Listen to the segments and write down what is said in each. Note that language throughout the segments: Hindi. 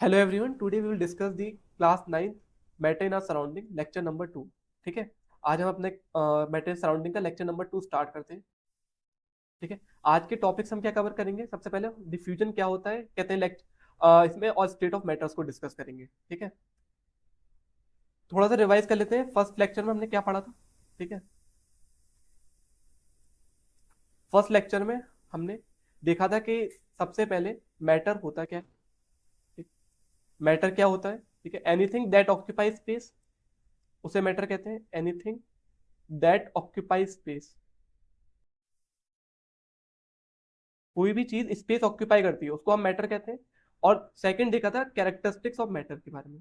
Hello everyone, today we will discuss the class 9 matter in our surrounding lecture number 2। ठीक है, आज हम अपने मैटर इन सराउंडिंग का लेक्चर नंबर 2 स्टार्ट करते हैं। ठीक है, आज के टॉपिक्स हम क्या कवर करेंगे? सबसे पहले डिफ्यूजन क्या होता है कहते हैं इसमें, और स्टेट ऑफ मैटर्स को डिस्कस करेंगे। ठीक है, थोड़ा सा रिवाइज कर लेते हैं। फर्स्ट लेक्चर में हमने क्या पढ़ा था? ठीक है, फर्स्ट लेक्चर में हमने देखा था कि सबसे पहले मैटर होता क्या है। मैटर क्या होता है? ठीक है, एनीथिंग दैट ऑक्यूपाई स्पेस, उसे मैटर कहते हैं। एनीथिंग दैट ऑक्यूपाई स्पेस, कोई भी चीज स्पेस ऑक्यूपाई करती है उसको हम मैटर कहते हैं। और सेकंड देखा था कैरेक्टरिस्टिक्स ऑफ मैटर के बारे में।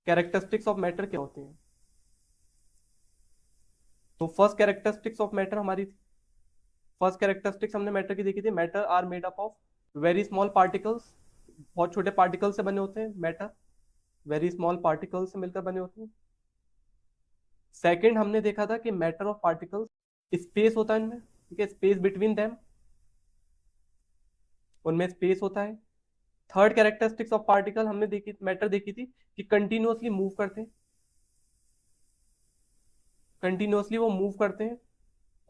कैरेक्टरिस्टिक्स ऑफ मैटर क्या होते हैं? तो फर्स्ट कैरेक्टरिस्टिक्स ऑफ मैटर हमारी थी, फर्स्ट कैरेक्टरिस्टिक्स हमने मैटर की देखी थी, matter are made up of very small particles. बहुत छोटे पार्टिकल से बने होते हैं मैटर, वेरी स्मॉल पार्टिकल से मिलकर बने होते हैं। सेकंड हमने देखा था कि मैटर ऑफ पार्टिकल्स, स्पेस होता है इनमें। ठीक है, स्पेस बिटवीन देम, उनमें स्पेस होता है। थर्ड कैरेक्टरिस्टिक्स ऑफ पार्टिकल हमने देखी, मैटर देखी थी कि कंटिन्यूअसली मूव करते हैं, कंटिन्यूअसली वो मूव करते हैं।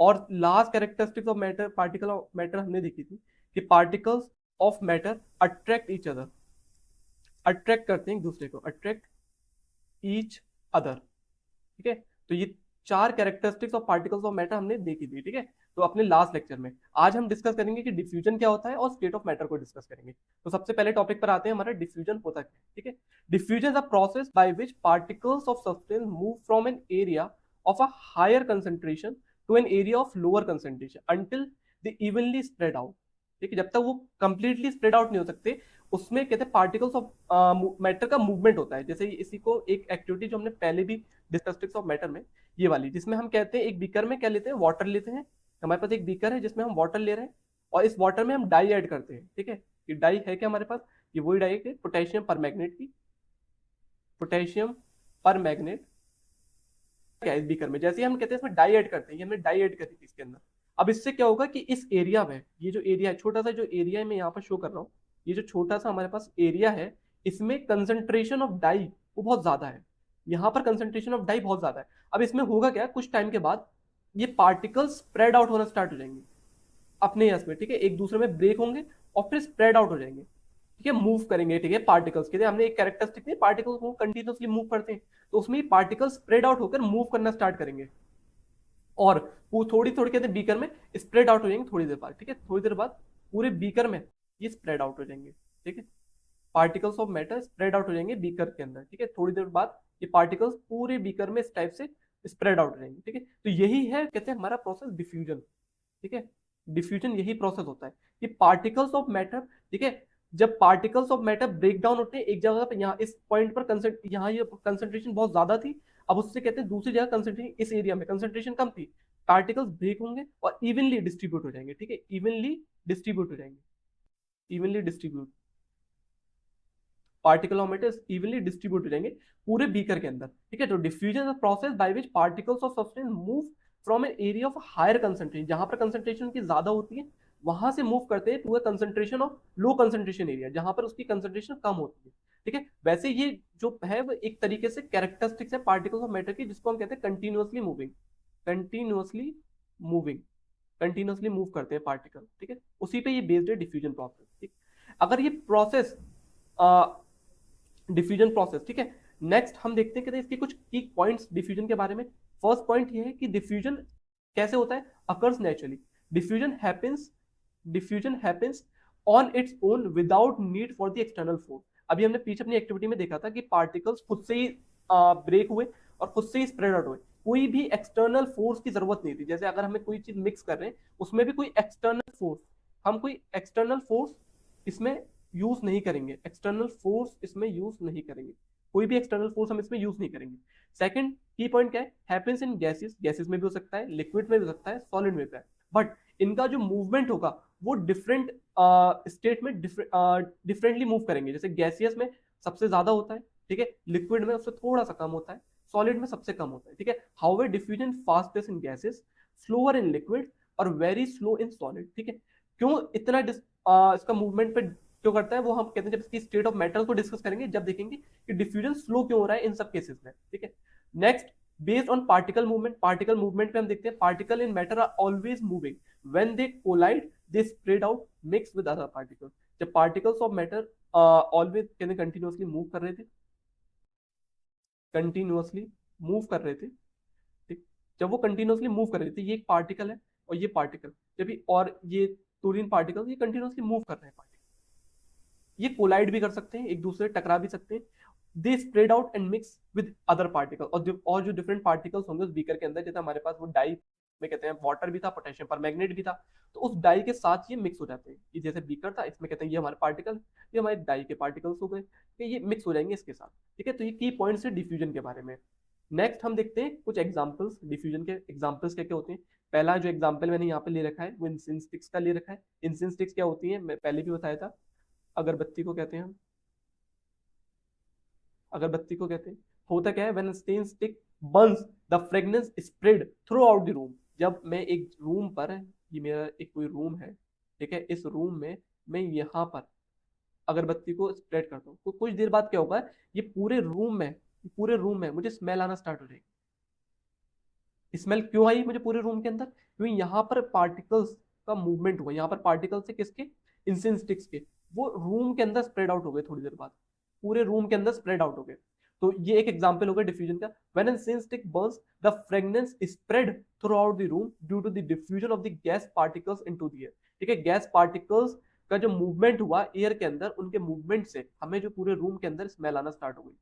और last characteristics of matter, particle of matter हमने देखी थी कि particles of matter attract each other, attract करते हैं एक दूसरे को, अट्रैक्ट ईच अदर। ठीक है, तो ये चार characteristics of particles of matter हमने देखी थी। ठीक है, तो अपने लास्ट लेक्चर में आज हम डिस्कस करेंगे कि डिफ्यूजन क्या होता है और स्टेट ऑफ मैटर को डिस्कस करेंगे। तो सबसे पहले टॉपिक पर आते हैं, हमारा डिफ्यूजन होता क्या है। ठीक है, diffusion is a process by which particles of substance move from an area of a higher concentration to an area of lower concentration until they evenly spread out. ठीक है, जब तक वो कंप्लीटली स्प्रेड आउट नहीं हो सकते, उसमें कहते हैं पार्टिकल्स ऑफ मैटर का मूवमेंट होता है। जैसे इसी को एक एक्टिविटी जो हमने पहले भी डिस्कस ऑफ मैटर में, ये वाली, जिसमें हम कहते हैं एक बीकर में क्या लेते हैं, वाटर लेते हैं। हमारे पास एक बीकर है जिसमें हम वाटर ले रहे हैं और इस वाटर में हम डाई ऐड करते हैं। ठीक है, ये डाई है क्या हमारे पास? ये वही डाई है, पोटेशियम पर मैग्नेट की, पोटेशियम पर मैग्नेट। क्या है इस बीकर में? जैसे ही हम कहते हैं इसमें डाई ऐड करते हैं, ये हमने डाई ऐड करी थी इसके अंदर। अब इससे क्या होगा कि इस एरिया में, ये जो एरिया है, छोटा सा जो एरिया मैं यहाँ पर शो कर रहा हूँ, ये जो छोटा सा हमारे पास एरिया है, इसमें कंसंट्रेशन ऑफ डाई वो बहुत ज्यादा है। यहाँ पर कंसंट्रेशन ऑफ डाई बहुत ज्यादा है। अब इसमें होगा क्या, कुछ टाइम के बाद ये पार्टिकल्स स्प्रेड आउट होना स्टार्ट हो जाएंगे अपने यस में। ठीक है, एक दूसरे में ब्रेक होंगे और फिर स्प्रेड आउट हो जाएंगे। ठीक है, मूव करेंगे। ठीक है, पार्टिकल्स के लिए हमने एक कैरेक्टरिस्टिक दी, पार्टिकल्स को कंटिन्यूसली मूव करते हैं, तो उसमें पार्टिकल्स स्प्रेड आउट होकर मूव करना स्टार्ट करेंगे और वो थोड़ी थोड़ी कहते हैं बीकर में स्प्रेड आउट हो जाएंगे थोड़ी देर बाद। ठीक है, थोड़ी देर बाद पूरे बीकर में ये स्प्रेड आउट हो जाएंगे। ठीक है, particles of matter spread out हो जाएंगे बीकर के अंदर। ठीक है, थोड़ी देर बाद ये पार्टिकल्स पूरे बीकर में इस टाइप से स्प्रेड आउट हो जाएंगे। ठीक है, तो यही है कहते हैं हमारा प्रोसेस डिफ्यूजन। ठीक है, डिफ्यूजन यही प्रोसेस होता है कि पार्टिकल्स ऑफ मैटर, ठीक है, जब particles of matter break down होते हैं एक जगह पर, यहाँ इस पॉइंट पर यहाँ ये कंसंट्रेशन बहुत ज्यादा थी, अब उससे कहते हैं दूसरी जगह कंसंट्रेशन, इस एरिया में कंसंट्रेशन कम थी, पार्टिकल्स ब्रेक होंगे और इवनली डिस्ट्रीब्यूट हो जाएंगे। ठीक है, इवनली डिस्ट्रीब्यूट हो जाएंगे, evenly distribute, particle of matter evenly distribute हो जाएंगे पूरे बीकर के अंदर। ठीक है, तो diffusion process by which particles of substance move from an area of higher concentration, जहां पर कंसंट्रेशन की ज्यादा होती है वहां से मूव करते हैं to a concentration of low concentration area, जहां पर उसकी कंसंट्रेशन कम होती है। ठीक है, वैसे ये जो है वो एक तरीके से कैरेक्टरिस्टिक्स है पार्टिकल्स ऑफ मैटर की, जिसको हम कहते हैं continuously moving, continuously moving, continuously move करते हैं पार्टिकल। ठीक है, उसी पे ये बेस्ड है डिफ्यूजन प्रोसेस। ठीक, अगर ये प्रोसेस डिफ्यूजन प्रोसेस, ठीक है, नेक्स्ट हम देखते हैं कि इसके कुछ की पॉइंट्स डिफ्यूजन के बारे में। फर्स्ट पॉइंट ये है कि डिफ्यूजन कैसे होता है, occurs naturally. Diffusion happens, diffusion happens on its own without need for the external force. अभी हमने पीछे अपनी एक्टिविटी में देखा था कि पार्टिकल्स खुद से ही ब्रेक हुए और खुद से ही स्प्रेड आउट हुए, कोई भी एक्सटर्नल फोर्स की जरूरत नहीं थी। जैसे अगर हमें कोई चीज मिक्स कर रहे हैं उसमें भी कोई एक्सटर्नल फोर्स, हम कोई एक्सटर्नल फोर्स इसमें यूज नहीं करेंगे, एक्सटर्नल फोर्स इसमें यूज नहीं करेंगे, कोई भी एक्सटर्नल फोर्स हम इसमें यूज नहीं करेंगे। सेकंड की पॉइंट क्या है, हैपेंस इन गैसेस, गैसेस में भी हो सकता है, लिक्विड में भी हो सकता है, सॉलिड में भी है, बट इनका जो मूवमेंट होगा वो डिफरेंट स्टेट में डिफरेंटली मूव करेंगे। जैसे गैसियस में सबसे ज्यादा होता है, ठीक है, लिक्विड में उससे थोड़ा सा कम होता है, सॉलिड में सबसे कम होता है। ठीक है, however diffusion fastest in gases, slower in liquid और वेरी स्लो इन सॉलिड। ठीक है, क्यों इतना इसका मूवमेंट पे क्यों करता है वो हम कहते हैं जब इसकी स्टेट ऑफ मैटर को डिस्कस करेंगे, जब देखेंगे कि डिफ्यूजन स्लो क्यों हो रहा है इन सब केसेस में, ठीक है। Next, based on particle movement, particle movement पे हम देखते हैं particle in matter are always moving, when they collide they spread out mix with other particles. जब पार्टिकल्स ऑफ मैटर ऑलवेज कहते हैं कंटिन्यूअसली मूव कर रहे थे, कंटिन्यूअसली मूव कर रहे थे, ठीक। जब वो कंटिन्यूअसली मूव कर रहे थे, ये एक पार्टिकल है और ये पार्टिकल, जब भी, और ये दो तीन पार्टिकल ये कंटिन्यूअसली मूव कर रहे हैं, पार्टिकल ये कोलाइड भी कर सकते हैं, एक दूसरे टकरा भी सकते हैं, दे spread out and mix with other particle, और जो डिफरेंट पार्टिकल्स होंगे उस बीकर के अंदर, जैसे हमारे पास वो डाई में कहते हैं वाटर भी था, पोटेशियम पर मैग्नेट भी था, तो उस डाई के साथ ये मिक्स हो जाते हैं, कि जैसे बीकर था इसमें कहते हैं ये हमारे पार्टिकल, ये हमारे डाई के पार्टिकल्स हो गए, कि ये मिक्स हो जाएंगे इसके साथ, ठीक है। तो ये की पॉइंट्स है डिफ्यूजन के बारे में। नेक्स्ट हम देखते हैं कुछ एग्जांपल्स, डिफ्यूजन के एग्जांपल्स क्या क्या होते हैं। पहला जो एग्जांपल मैंने यहाँ पे ले रखा है वो इंसेंस स्टिक्स का ले रखा है। इंसेंस स्टिक्स क्या होती है, मैं पहले भी बताया था, अगरबत्ती को कहते हैं हम, अगरबत्ती को कहते हैं। होता क्या है, when stain stick burns the fragrance spread throughout the room. जब मैं एक रूम पर, ये मेरा एक कोई रूम है, ठीक है, इस रूम में मैं यहाँ पर अगरबत्ती को स्प्रेड करता हूँ, तो कुछ देर बाद क्या होगा, ये पूरे रूम में मुझे स्मेल आना स्टार्ट हो जाएगी। स्मेल क्यों आई मुझे पूरे रूम के अंदर, क्योंकि यहाँ पर पार्टिकल्स का मूवमेंट हुआ, यहाँ पर पार्टिकल्स से किसके, इंसेंस स्टिक्स के, वो रूम के अंदर स्प्रेड आउट हो गए, थोड़ी देर बाद पूरे रूम के अंदर स्प्रेड आउट हो गए। तो ये एक एग्जांपल हो गया डिफ्यूजन का। When incense stick burns the fragrance spread throughout the room due to the diffusion of the gas particles into the air, ठीक है। गैस पार्टिकल्स का जो मूवमेंट हुआ एयर के अंदर, उनके मूवमेंट से हमें जो पूरे रूम के अंदर स्मेल आना स्टार्ट हो गई,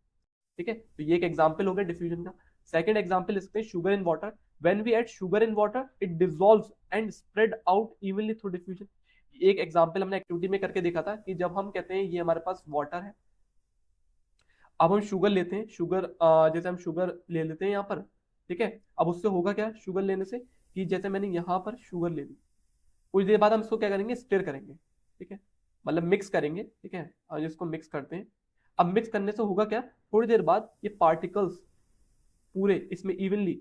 ठीक है। तो ये एक एग्जांपल हो गया डिफ्यूजन का। सेकंड एग्जांपल इसमें sugar in water, when we add sugar in water it dissolves and spread out evenly through diffusion. एक एग्जांपल हमने एक्टिविटी में करके देखा था कि जब हम कहते हैं ये हमारे पास वाटर है, अब हम शुगर लेते हैं, शुगर जैसे हम शुगर ले लेते हैं यहाँ पर, ठीक है। अब उससे होगा क्या शुगर लेने से, कि जैसे मैंने यहाँ पर शुगर ले ली, कुछ देर बाद हम इसको क्या करेंगे, स्टिर करेंगे, ठीक है, मतलब मिक्स करेंगे, ठीक है। और इसको मिक्स करते हैं, अब मिक्स करने से होगा क्या, थोड़ी देर बाद ये पार्टिकल्स पूरे इसमें इवनली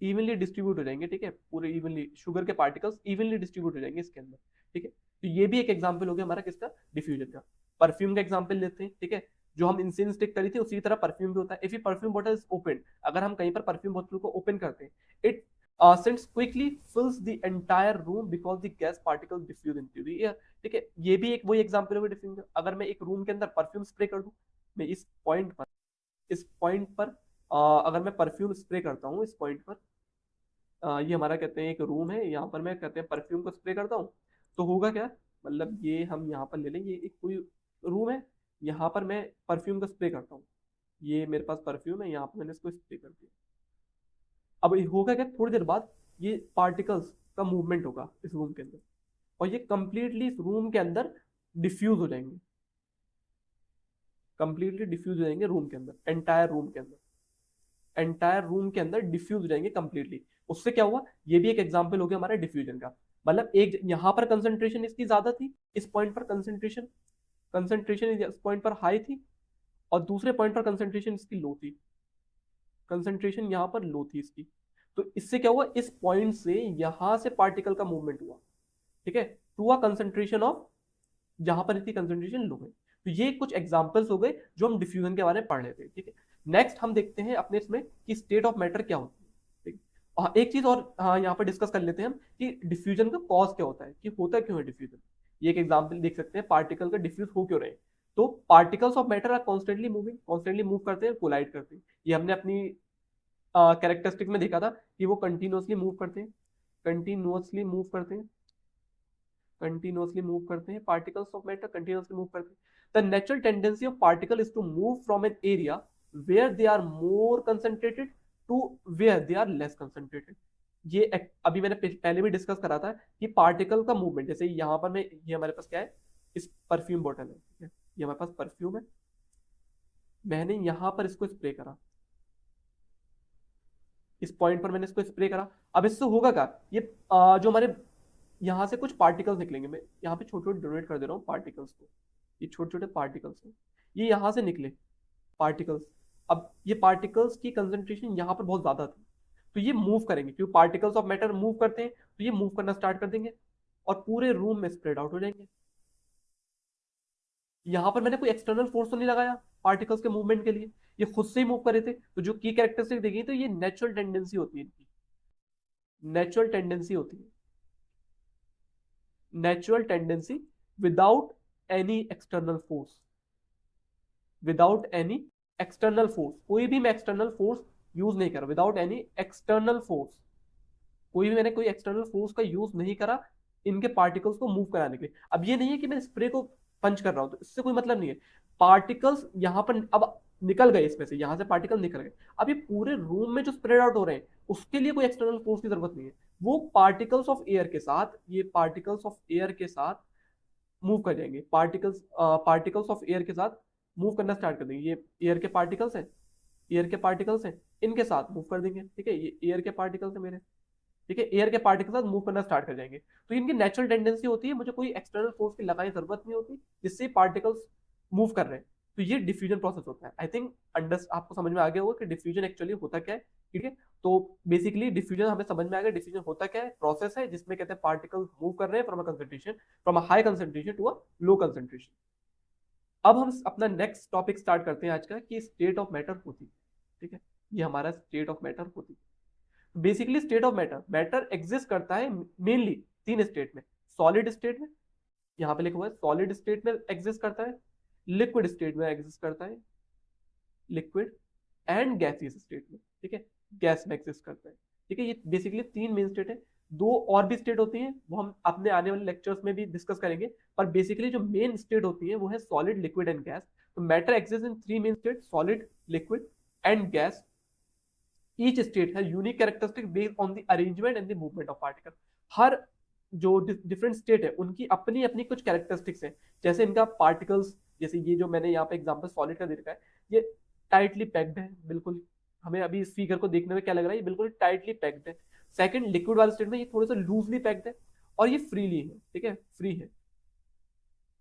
इवनली डिस्ट्रीब्यूट हो जाएंगे, ठीक है, पूरे इवनली शुगर के पार्टिकल्स इवनली डिस्ट्रीब्यूट हो जाएंगे इसके अंदर, ठीक है। तो ये भी एक एग्जांपल हो गया हमारा किसका, डिफ्यूजन का। परफ्यूम का एग्जांपल लेते हैं, ठीक है, जो हम इंसेंस स्टिक करी थी उसी तरह परफ्यूम भी होता है। If you perfume bottle is open, अगर हम कहीं पर परफ्यूम बोतल को ओपन करते हैं, it since quickly fills the entire room because the gas particles diffuse into the air, ठीक है। ये भी एक वही एग्जांपल होगा डिफ्यूजन। अगर मैं एक रूम के अंदर परफ्यूम स्प्रे कर दूं, मैं इस पॉइंट पर अगर मैं परफ्यूम स्प्रे करता हूँ इस पॉइंट पर, ये हमारा कहते हैं एक रूम है, यहाँ पर मैं कहते हैं परफ्यूम को स्प्रे करता हूँ, तो होगा क्या, मतलब ये हम यहाँ पर ले लें, ये एक कोई रूम है, यहाँ पर मैं परफ्यूम को स्प्रे करता हूँ, ये मेरे पास परफ्यूम है, यहाँ पर मैंने इसको स्प्रे कर दिया। अब ये होगा क्या, थोड़ी देर बाद ये पार्टिकल्स का मूवमेंट होगा इस रूम के अंदर, और ये कंप्लीटली इस रूम के अंदर डिफ्यूज हो जाएंगे, कंप्लीटली डिफ्यूज हो जाएंगे रूम के अंदर, एंटायर रूम के अंदर डिफ्यूज हो जाएंगे कंप्लीटली। उससे क्या हुआ, ये भी एक एग्जांपल हो गया हमारा डिफ्यूजन का। मतलब एक यहाँ पर कंसंट्रेशन इसकी ज्यादा थी, इस पॉइंट पर कंसंट्रेशन कंसंट्रेशन इस पॉइंट पर हाई थी, और दूसरे पॉइंट पर कंसंट्रेशन इसकी लो थी, कंसंट्रेशन यहाँ पर लो थी इसकी। तो इससे क्या हुआ, इस पॉइंट से यहां से पार्टिकल का मूवमेंट हुआ, ठीक है, टू अ कंसंट्रेशन ऑफ, जहां पर इसकी कंसंट्रेशन लो है। तो ये कुछ एग्जांपल्स हो गए जो हम डिफ्यूजन के बारे में पढ़ रहे थे, ठीक है। नेक्स्ट हम देखते हैं अपने इसमें कि स्टेट ऑफ मैटर क्या होती है, ठीक है। एक चीज और यहाँ पर डिस्कस कर लेते हैं हम कि डिफ्यूजन का कॉज क्या होता है, कि होता क्यों है डिफ्यूजन। ये एक एग्जाम्पल देख सकते हैं, पार्टिकल का डिफ्यूज हो क्यों रहे हैं। तो particles of matter are constantly move करते हैं, कोलाइड करते हैं। ये हमने अपनी कैरेक्टरिस्टिक में देखा था कि वो कंटिन्यूअसली मूव करते हैं, कंटिन्यूअसली मूव करते हैं, कंटिन्यूअसली मूव करते हैं, particles of matter continuously move करते हैं। The natural tendency of particle is to move from an area where they are more concentrated to where they are less concentrated. ये अभी मैंने पहले भी डिस्कस करा था कि पार्टिकल का मूवमेंट, जैसे यहाँ पर मैं, ये हमारे पास क्या है, इस परफ्यूम बॉटल है, ठीक है, ये हमारे पास परफ्यूम है, मैंने यहाँ पर इसको स्प्रे करा, इस पॉइंट पर मैंने इसको स्प्रे करा। अब इससे होगा क्या, ये जो हमारे यहाँ से कुछ पार्टिकल्स निकलेंगे, मैं यहाँ पे छोटे छोटे डोनेट कर दे रहा हूँ पार्टिकल्स को, ये छोटे छोटे पार्टिकल्स हैं, ये यहाँ से निकले पार्टिकल्स। अब ये पार्टिकल्स की कंसंट्रेशन यहाँ पर बहुत ज्यादा थी, तो ये मूव करेंगे, क्योंकि पार्टिकल्स ऑफ मैटर मूव करते हैं, तो ये मूव करना स्टार्ट कर देंगे और पूरे रूम में स्प्रेड आउट हो जाएंगे। यहाँ पर मैंने कोई एक्सटर्नल फोर्स तो नहीं लगाया पार्टिकल्स के मूवमेंट के लिए, ये खुद से ही मूव कर रहे थे। तो जो की कैरेक्टरिस्टिक देखी, तो ये नेचुरल टेंडेंसी होती है इनकी, नेचुरल टेंडेंसी होती है, natural tendency without any external force, without any external force, कोई भी मैं एक्सटर्नल फोर्स यूज नहीं करा, विदाउट एनी एक्सटर्नल फोर्स, कोई भी मैंने कोई एक्सटर्नल फोर्स का यूज नहीं करा इनके पार्टिकल्स को मूव कराने के लिए। अब ये नहीं है कि मैं स्प्रे को पंच कर रहा हूं, तो इससे कोई मतलब नहीं है। पार्टिकल्स यहां पर अब निकल गए, इसमें से यहां से पार्टिकल निकल गए, अब ये पूरे रूम में जो स्प्रेड आउट हो रहे हैं उसके लिए कोई एक्सटर्नल फोर्स की जरूरत नहीं है। वो पार्टिकल्स ऑफ एयर के साथ, ये पार्टिकल्स ऑफ एयर के साथ मूव कर जाएंगे, पार्टिकल्स ऑफ एयर के साथ मूव करना स्टार्ट कर देंगे। ये एयर के पार्टिकल्स हैं, एयर के पार्टिकल्स हैं, इनके साथ मूव कर देंगे, ठीक है, ये एयर के पार्टिकल्स हैं मेरे, ठीक है, एयर के पार्टिकल साथ मूव करना स्टार्ट कर जाएंगे। तो इनकी नेचुरल टेंडेंसी होती है, मुझे कोई एक्सटर्नल फोर्स की लगाने की जरूरत नहीं होती जिससे पार्टिकल्स मूव कर रहे हैं। तो ये डिफ्यूजन प्रोसेस होता है। आई थिंक आपको समझ में आ गया होगा कि डिफ्यूजन एक्चुअली होता क्या है, ठीक है। तो बेसिकली डिफ्यूजन हमें समझ में आ गया, डिफ्यूजन होता क्या है, प्रोसेस है जिसमें कहते हैं पार्टिकल्स मूव कर रहे हैं from a concentration, from a high concentration to a low concentration. अब हम अपना नेक्स्ट टॉपिक स्टार्ट करते हैं आज का, कि स्टेट ऑफ मैटर होती है, ठीक है, ये हमारा स्टेट ऑफ मैटर होती है। Basically state of matter, matter exist करता है मेनली तीन स्टेट में, सॉलिड स्टेट में, यहाँ पे लिखा हुआ है सॉलिड स्टेट में एग्जिस्ट करता है, लिक्विड स्टेट में एग्जिस्ट करता है, लिक्विड एंड गैसियस स्टेट में, ठीक है, गैस में एग्जिस्ट करता है, ठीक है। ये बेसिकली तीन मेन स्टेट है, दो और भी स्टेट होती हैं वो हम अपने आने वाले लेक्चर्स में भी डिस्कस करेंगे, पर बेसिकली जो मेन स्टेट होती है वो है सॉलिड, लिक्विड एंड गैस। तो matter exist in three main state, solid, liquid and gas. Each state है unique characteristic based on the arrangement and the movement of particle. हर जो डिफरेंट स्टेट है उनकी अपनी अपनी कुछ कैरेक्टरिस्टिक्स हैं, जैसे इनका पार्टिकल्स, जैसे ये जो मैंने यहाँ पे एग्जांपल सॉलिड का दे रखा है, ये टाइटली पैक्ड है बिल्कुल, हमें अभी इस फिगर को देखने में क्या लग रहा है, ये बिल्कुल टाइटली पैक्ड है। सेकंड, लिक्विड वाले स्टेट में ये थोड़ा सा लूजली पैक्ड है, और ये फ्रीली है, ठीक है, फ्री है,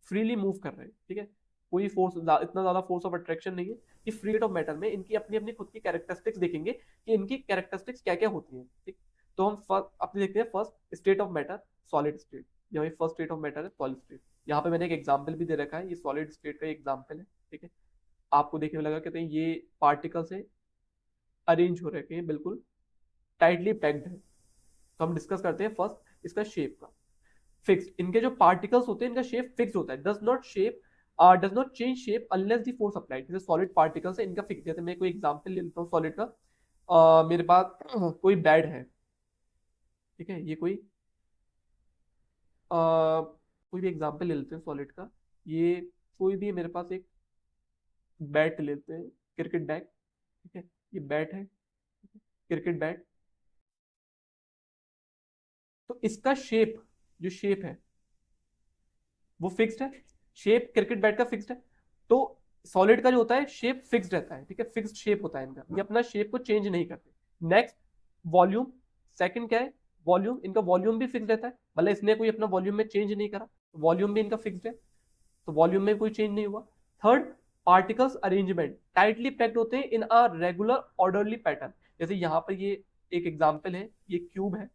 फ्रीली मूव कर रहे हैं, ठीक है, कोई फोर्स, इतना ज्यादा फोर्स ऑफ अट्रैक्शन नहीं है। ये फ्री स्टेट ऑफ मैटर में इनकी अपनी अपनी खुद की कैरेक्टरिस्टिक्स देखेंगे कि इनकी कैरेक्टरिस्टिक्स क्या क्या होती हैं, ठीक। तो हम अपने देखते हैं first state of matter, solid state. यहाँ फर्स्ट स्टेट ऑफ मैटर है सॉलिड स्टेट, यहाँ पे मैंने एक एग्जाम्पल भी दे रखा है, ये सॉलिड स्टेट का एग्जाम्पल है, ठीक है। आपको देखने में लगा कहते हैं ये पार्टिकल से अरेंज हो रखे हैं, बिल्कुल टाइटली पैक्ड है। तो हम डिस्कस करते हैं फर्स्ट इसका शेप का। फिक्स्ड, इनके जो पार्टिकल्स होते हैं इनका शेप फिक्स होता है, does not change shape unless the force applied. जैसे सॉलिड पार्टिकल्स है इनका फिक्स, जैसे मैं कोई एग्जांपल ले लेता हूँ सॉलिड का, मेरे पास कोई बेड है, ठीक है, ये कोई भी एग्जांपल ले लेते हैं सॉलिड का, ये कोई भी मेरे पास एक बैट लेते हैं, क्रिकेट बैट, ठीक है, ये बैट है, क्रिकेट बैट। तो इसका शेप, जो शेप है वो फिक्स्ड है, शेप क्रिकेट बैट का फिक्स्ड है। तो सॉलिड का जो होता है शेप फिक्स्ड रहता है, ठीक है, फिक्स्ड शेप होता है इनका, ये अपना शेप को चेंज नहीं करते। Next, volume. सेकंड क्या है, वॉल्यूम, इनका वॉल्यूम भी फिक्स्ड रहता है, मतलब इसने कोई अपना वॉल्यूम में चेंज नहीं करा, वॉल्यूम भी इनका फिक्स्ड है, तो वॉल्यूम में कोई चेंज नहीं हुआ। Third, particles arrangement, tightly packed होते हैं इन अ रेगुलर ऑर्डरली पैटर्न। जैसे यहाँ पर ये एक एग्जाम्पल है, ये क्यूब है,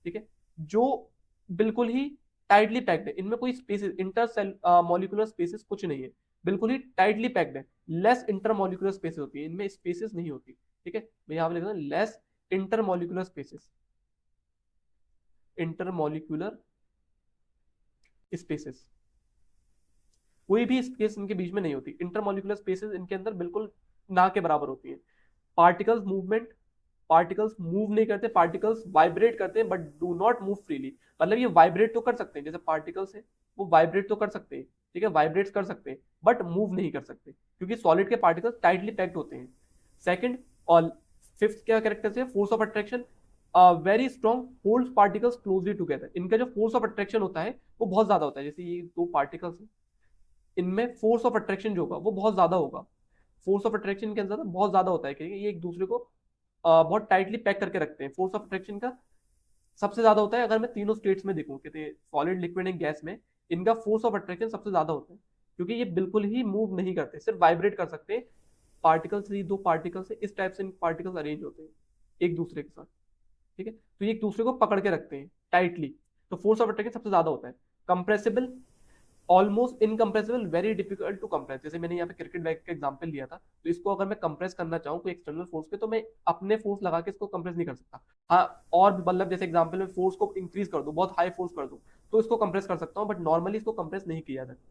ठीक है, जो बिल्कुल ही टाइटली पैक्ड है, इनमें कोई स्पेसेस, इंटर मॉलिक्यूलर स्पेसेस कुछ नहीं है, बिल्कुल ही टाइटली पैक्ड है। लेस इंटर मॉलिक्यूलर स्पेसेस होती है, इनमें स्पेसेस नहीं होती, ठीक है, मैं यहाँ पे लिख रहा हूँ less inter molecular spaces, inter molecular spaces, कोई भी स्पेस इनके बीच में नहीं होती, इंटर मॉलिक्यूलर स्पेसेस इनके अंदर बिल्कुल ना के बराबर होती है। पार्टिकल्स मूवमेंट, पार्टिकल्स मूव नहीं करते, पार्टिकल्स वाइब्रेट करते हैं but do not move freely, मतलब ये वाइब्रेट तो कर सकते हैं, जैसे पार्टिकल्स है वो वाइब्रेट तो कर सकते हैं, ठीक है, वाइब्रेट कर सकते हैं बट मूव नहीं कर सकते, क्योंकि सॉलिड के पार्टिकल्स टाइटली पैक्ड होते हैं। सेकंड और फिफ्थ क्या कैरेक्टर है, force of attraction, very strong holds particles closely together. इनका जो फोर्स ऑफ अट्रैक्शन होता है वो बहुत ज्यादा होता है, जैसे ये दो पार्टिकल्स हैं, इनमें फोर्स ऑफ अट्रैक्शन जो होगा वो बहुत ज्यादा होगा, फोर्स ऑफ अट्रैक्शन के अंदर बहुत ज्यादा होता है, क्योंकि ये एक दूसरे को बहुत टाइटली पैक करके रखते हैं। फोर्स ऑफ अट्रैक्शन का सबसे ज्यादा होता है, अगर मैं तीनों स्टेट्स में देखूं, कहते हैं सॉलिड, लिक्विड एंड गैस में, इनका फोर्स ऑफ अट्रैक्शन सबसे ज्यादा होता है, क्योंकि ये बिल्कुल ही मूव नहीं करते, सिर्फ वाइब्रेट कर सकते हैं। पार्टिकल्स, दो पार्टिकल्स से इस टाइप से पार्टिकल्स अरेंज होते हैं एक दूसरे के साथ, ठीक है, तो ये एक दूसरे को पकड़ के रखते हैं टाइटली, तो फोर्स ऑफ अट्रैक्शन सबसे ज्यादा होता है। Compressible, almost incompressible, very difficult to compress. जैसे मैंने यहाँ पे क्रिकेट बैग का एग्जांपल लिया था, तो इसको अगर मैं कंप्रेस करना चाहूँ कोई एक्सटर्नल फोर्स पे, तो मैं अपने फोर्स लगा के इसको कंप्रेस नहीं कर सकता। हाँ, और भी मतलब जैसे एग्जांपल में फोर्स को इंक्रीज कर दूं, बहुत हाई फोर्स कर दूं, तो इसको कंप्रेस कर सकता हूँ, बट नॉर्मली इसको कंप्रेस नहीं किया जाता।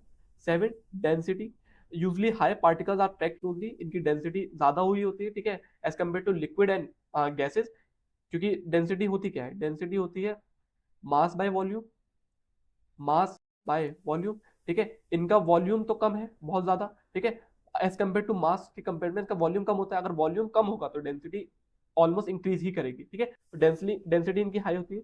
7, density. Usually high particles are packed closely, इनकी डेंसिटी ज्यादा हुई होती है, ठीक है, as compare to liquid and gases. क्योंकि डेंसिटी होती क्या है, डेंसिटी होती है mass by volume, mass by volume, ठीक है। इनका वॉल्यूम तो कम है बहुत ज्यादा, ठीक है, एज कम्पेयर टू मास के कंपेयर में इनका वॉल्यूम कम होता है। अगर वॉल्यूम कम होगा तो डेंसिटी ऑलमोस्ट इंक्रीज ही करेगी, ठीक है। तो डेंसिटी डेंसिटी इनकी हाई होती है।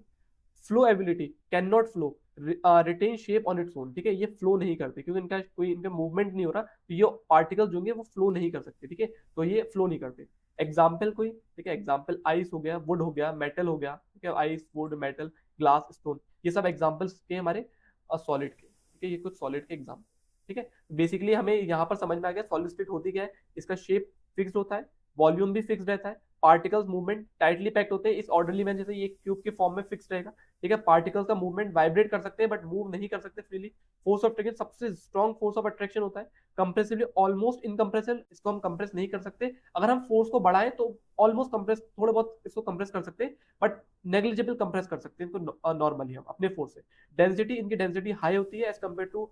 Flow ability, can not flow, retain shape on its own, ठीक है, ये फ्लो नहीं करते क्योंकि इनका कोई इनका मूवमेंट नहीं हो रहा, तो ये पार्टिकल्स जो होंगे वो फ्लो नहीं कर सकते, ठीक है, तो ये फ्लो नहीं करते। एग्जाम्पल कोई, ठीक है, एग्जाम्पल आइस हो गया, वुड हो गया, मेटल हो गया, ठीक है, ice, would, metal, glass, stone, ये सब एग्जाम्पल्स के हमारे सॉलिड के, ठीक है, ये कुछ सॉलिड के एग्जाम्पल, ठीक है। बेसिकली हमें यहाँ पर समझ में आ गया सॉलिड स्टेट होती क्या है, इसका शेप फिक्स्ड होता है, वॉल्यूम भी फिक्स्ड रहता है, पार्टिकल्स मूवमेंट टाइटली पैक्ड होते हैं इस ऑर्डरली मैन, जैसे ये क्यूब के फॉर्म में फिक्स रहेगा, ठीक है। पार्टिकल्स का मूवमेंट वाइब्रेट कर सकते हैं बट मूव नहीं कर सकते फ्रीली। फोर्स ऑफ अट्रैक्शन सबसे स्ट्रॉन्ग फोर्स ऑफ अट्रैक्शन होता है। कंप्रेसिवली ऑलमोस्ट इनकम्प्रेसिबल, इसको हम कंप्रेस नहीं कर सकते। अगर हम फोर्स को बढ़ाएं तो ऑलमोस्ट कंप्रेस, थोड़े बहुत इसको कंप्रेस कर सकते हैं, बट नेग्लिजिबल कंप्रेस कर सकते हैं इनको नॉर्मली हम अपने फोर्स से। डेंसिटी, इनकी डेंसिटी हाई होती है as compare to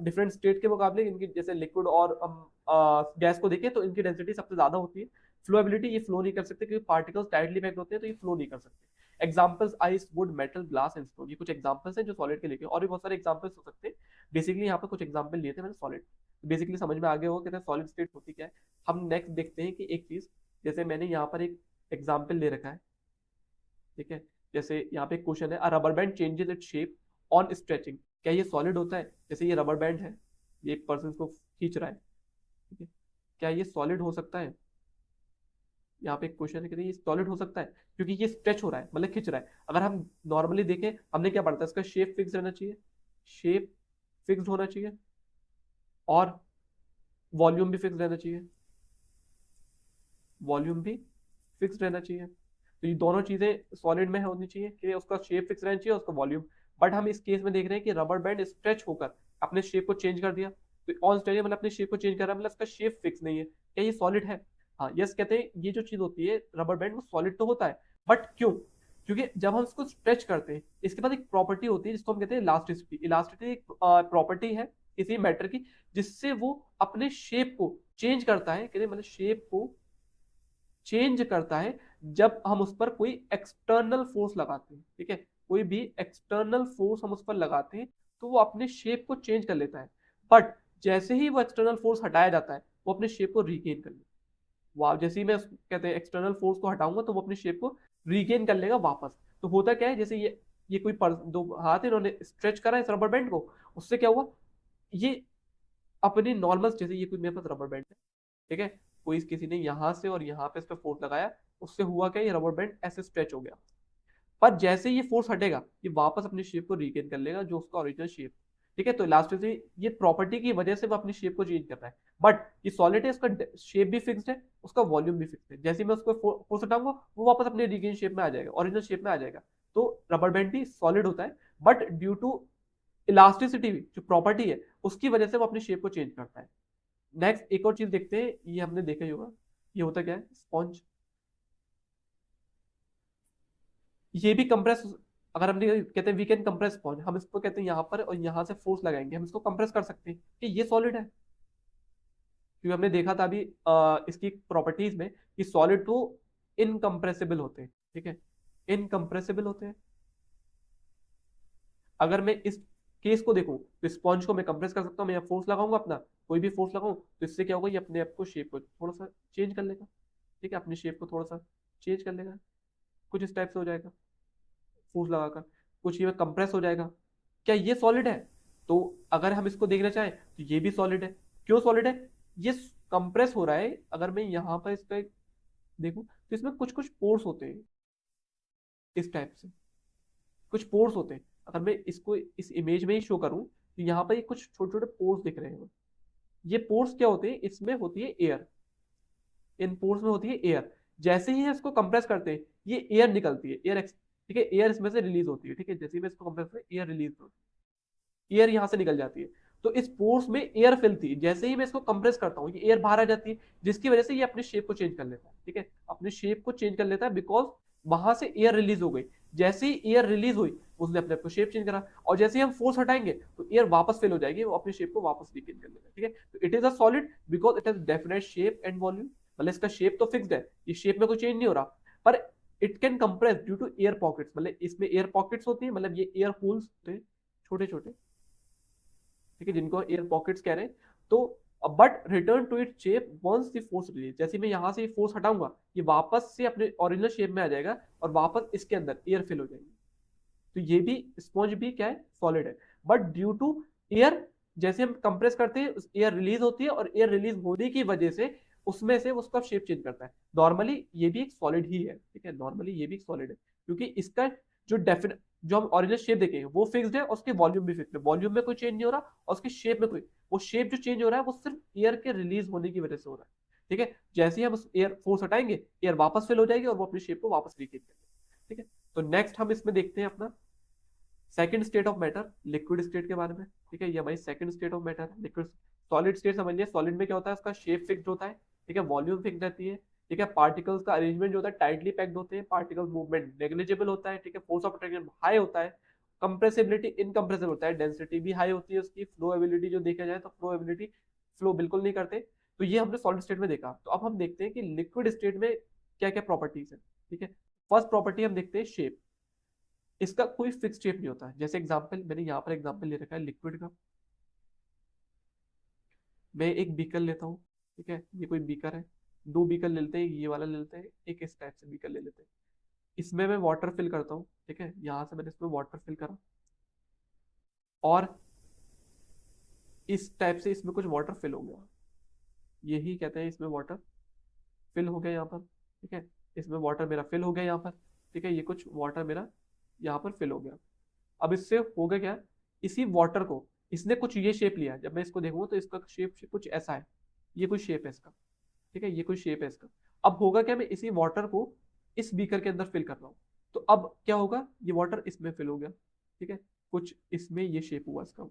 different state के मुकाबले। इनकी जैसे लिक्विड और गैस को देखें तो इनकी डेंसिटी सबसे ज्यादा होती है। फ्लोएबिलिटी, ये फ्लो नहीं कर सकते क्योंकि पार्टिकल्स टाइटली पैक्ड होते हैं, तो ये फ्लो नहीं कर सकते। Examples ice, would, metal, glass and stone, ये कुछ एग्जाम्पल्स हैं जो सॉलिड के लिखे, और भी बहुत सारे एग्जाम्पल्स हो सकते हैं। बेसिकली यहाँ पर कुछ एग्जाम्पल लिए थे मैंने सॉलिड। बेसिकली समझ में आ गया होगा कि सॉलिड स्टेट होती क्या है। हम नेक्स्ट देखते हैं कि एक चीज, जैसे मैंने यहाँ पर एक एग्जाम्पल ले रखा है, ठीक है। जैसे यहाँ पे एक क्वेश्चन है, अ rubber band changes its shape on stretching, क्या ये सॉलिड होता है? जैसे ये रबर बैंड है, ये एक पर्सन को खींच रहा है, ठीक है, क्या ये सॉलिड हो सकता है? यहाँ पे एक क्वेश्चन है कि ये सॉलिड हो सकता है क्योंकि ये स्ट्रेच हो रहा है, मतलब खिंच रहा है। अगर हम नॉर्मली देखें, हमने क्या पढ़ा था, इसका शेप फिक्स रहना चाहिए, शेप फिक्स होना चाहिए, और वॉल्यूम भी फिक्स रहना चाहिए, वॉल्यूम भी फिक्स रहना चाहिए। तो ये दोनों चीजें सॉलिड में होनी चाहिए कि उसका शेप फिक्स रहना चाहिए, उसका वॉल्यूम। बट हम इस केस में देख रहे हैं कि रबर बैंड स्ट्रेच होकर अपने शेप को चेंज कर दिया, तो ऑन स्ट्रेच मतलब अपने शेप को चेंज कर रहा है, मतलब इसका शेप फिक्स नहीं है, क्या ये सॉलिड है? हाँ, यस कहते हैं। ये जो चीज होती है रबर बैंड, वो सॉलिड तो होता है, बट क्यों? क्योंकि जब हम इसको स्ट्रेच करते हैं, इसके बाद एक प्रॉपर्टी होती है जिसको हम कहते हैं इलास्टिसिटी। इलास्टिसिटी एक प्रॉपर्टी है किसी मैटर की, जिससे वो अपने शेप को चेंज करता है, कहते हैं मतलब शेप को चेंज करता है जब हम उस पर कोई एक्सटर्नल फोर्स लगाते हैं, ठीक है, कोई भी एक्सटर्नल फोर्स हम उस पर लगाते हैं तो वो अपने शेप को चेंज कर लेता है। बट जैसे ही वो एक्सटर्नल फोर्स हटाया जाता है, वो अपने शेप को रिगेन कर लेता है। वाह, जैसे ही मैं कहते हैं एक्सटर्नल फोर्स को हटाऊंगा तो वो अपनी शेप को रिगेन कर लेगा वापस। तो होता क्या है, जैसे ये कोई दो हाथ है, इन्होंने स्ट्रेच करा इस रबर बैंड को, उससे क्या हुआ, ये अपनी नॉर्मल, जैसे ये कोई मेरे पास रबर बैंड है, ठीक है, कोई किसी ने यहाँ से और यहाँ पे इस पे फोर्स लगाया, उससे हुआ क्या, ये रबर बैंड ऐसे स्ट्रेच हो गया। पर जैसे ये फोर्स हटेगा, ये वापस अपनी शेप को रिगेन कर लेगा जो उसका ओरिजिनल शेप, ठीक है। तो इलास्टिसिटी ये प्रॉपर्टी की वजह से वो अपनी शेप को चेंज कर रहा है। बट ये सॉलिड है, उसका शेप भी फिक्स्ड है, उसका वॉल्यूम भी फिक्स्ड है। जैसे ही मैं उसको फोर्स हटाऊंगा, वो वापस अपने रिगेन शेप में आ जाएगा, ओरिजिनल शेप में आ जाएगा। तो रबर बैंड भी सॉलिड होता है, बट ड्यू टू इलास्टिसिटी जो प्रॉपर्टी है, उसकी वजह से वो अपनी शेप को चेंज करता है। नेक्स्ट एक और चीज देखते हैं, ये हमने देखा ही होगा, ये होता क्या है, स्पॉन्ज। ये भी कंप्रेस, अगर हमने कहते हैं वी कैन कंप्रेस स्पॉन्ज, हम इसको कहते हैं यहाँ पर और यहाँ से फोर्स लगाएंगे, हम इसको कंप्रेस कर सकते हैं कि ये सॉलिड है, क्योंकि हमने देखा था अभी इसकी प्रॉपर्टीज में कि सॉलिड तो इनकम्प्रेसिबल होते हैं, ठीक है, इनकम्प्रेसिबल होते हैं। अगर मैं इस केस को देखूं तो स्पॉन्ज को मैं कंप्रेस कर सकता हूँ, मैं फोर्स लगाऊंगा अपना, कोई भी फोर्स लगाऊं, तो इससे क्या होगा, ये अपने आप को शेप को थोड़ा सा चेंज कर लेगा, ठीक है, अपनी शेप को थोड़ा सा चेंज कर लेगा, कुछ इस टाइप से हो जाएगा फोर्स लगाकर, कुछ ये कंप्रेस हो जाएगा। क्या ये सॉलिड है? तो अगर हम इसको देखना चाहें तो ये भी सॉलिड है। क्यों सॉलिड है? ये कंप्रेस हो रहा है। अगर मैं यहाँ पर इसका देखूं तो इसमें कुछ कुछ पोर्स होते हैं, इस टाइप से कुछ पोर्स होते हैं। अगर मैं इसको इस इमेज में ही शो करूं तो यहाँ पर ये कुछ छोटे छोटे पोर्स दिख रहे हैं। ये पोर्स क्या होते हैं, इसमें होती है एयर, इन पोर्स में होती है एयर। जैसे ही इसको कंप्रेस करते हैं, ये एयर निकलती है, एयर, ठीक है, एयर इसमें से रिलीज होती है, ठीक है, जैसे ही मैं इसको कंप्रेस करते एयर रिलीज होती है। एयर यहाँ से निकल जाती है। तो इस पोर्स में एयर फिल थी, जैसे ही मैं इसको कंप्रेस करता हूँ ये एयर बाहर आ जाती है, जिसकी वजह से ये अपने शेप को चेंज कर लेता है, ठीक है, अपने शेप को चेंज कर लेता है, बिकॉज वहां से एयर रिलीज हो गई। जैसे ही एयर रिलीज हुई उसने अपने आप को शेप चेंज करा, और जैसे ही हम फोर्स हटाएंगे तो एयर वापस फिल हो जाएगी, वो अपने शेप को वापस रिगेन कर लेगा, ठीक है। तो it is a solid because it has definite shape and volume, मतलब इसका शेप तो फिक्स्ड है, ये शेप में कोई चेंज नहीं हो रहा, पर it can compress due to air pockets, मतलब इसमें एयर पॉकेट्स होती है, मतलब ये एयर होल्स होते हैं छोटे छोटे, ठीक है, जिनको एयर पॉकेट्स कह रहे हैं। तो but return to it shape once the force release, जैसे मैं यहां से फोर्स हटाऊंगा ये वापस से अपने ओरिजिनल शेप में आ जाएगा और वापस इसके अंदर एयर फिल हो जाएगी। तो ये भी स्पॉन्ज भी क्या है, सॉलिड है, बट ड्यू टू एयर, जैसे हम कंप्रेस करते हैं एयर रिलीज होती है, और एयर रिलीज होने की वजह से उसमें से उसका शेप चेंज करता है। नॉर्मली ये भी एक सॉलिड ही है, ठीक है, नॉर्मली ये भी एक सॉलिड है, क्योंकि इसका जो डेफिनेट जो हम ओरिजिनल शेप देखेंगे वो फिक्स्ड है, और उसके वॉल्यूम भी फिक्स्ड है, वॉल्यूम में कोई चेंज नहीं हो रहा, और उसके शेप में कोई, वो शेप जो चेंज हो रहा है वो सिर्फ एयर के रिलीज होने की वजह से हो रहा है, ठीक है। जैसे ही हम उस एयर फोर्स हटाएंगे एयर वापस फिल हो जाएगी और वो अपनी शेप को वापस रिकेट करेगी, ठीक है। तो नेक्स्ट हम इसमें देखते हैं अपना second state of matter, liquid state के बारे में, ठीक है, ये हमारी सेकंड स्टेट ऑफ मैटर है लिक्विड। सॉलिड स्टेट समझिए, सॉलिड में क्या होता है, उसका शेप फिक्स्ड होता है, ठीक है, वॉल्यूम फिक्स्ड रहती है, ठीक है, पार्टिकल्स का अरेंजमेंट जो होता है टाइटली पैक्ड होते हैं, पार्टिकल मूवमेंट नेग्लिजिबल होता है, ठीक है, फोर्स ऑफ अट्रैक्शन हाई होता है, कंप्रेसिबिलिटी इनकम्प्रेसिबल होता है, डेंसिटी भी हाई होती है उसकी, फ्लो एबिलिटी जो देखा जाए तो फ्लो एबिलिटी, फ्लो बिल्कुल नहीं करते। तो ये हमने सॉलिड स्टेट में देखा। तो अब हम देखते हैं कि लिक्विड स्टेट में क्या क्या प्रॉपर्टीज है, ठीक है। फर्स्ट प्रॉपर्टी हम देखते हैं शेप, इसका कोई फिक्स शेप नहीं होता है। जैसे एग्जांपल मैंने यहाँ पर एग्जांपल ले रखा है लिक्विड का, मैं एक बीकर लेता हूँ, ठीक है, ये कोई बीकर है, दो बीकर ले लेते हैं, ये वाला ले लेते हैं, एक इस टाइप से बीकर ले लेते हैं, इसमें मैं वाटर फिल करता हूँ, ठीक है, यहाँ से मैंने इसमें वाटर फिल करा, और इस टाइप से इसमें कुछ वाटर फिल हो गया, यही कहते हैं इसमें वाटर फिल हो गया यहाँ पर, ठीक है, इसमें वाटर मेरा फिल हो गया यहाँ पर, ठीक है, ये कुछ वाटर मेरा यहाँ पर फिल हो गया। अब इससे हो गया क्या, इसी वाटर को इसने कुछ ये शेप लिया, जब मैं इसको देखूंगा तो इसका शेप कुछ ऐसा है, ये कोई शेप है इसका, ठीक है, ये कोई शेप है इसका। अब होगा क्या, मैं इसी वाटर को इस बीकर के अंदर फिल कर रहा हूँ, तो अब क्या होगा, ये वाटर इसमें फिल हो गया, ठीक है, कुछ इसमें ये शेप हुआ इसका,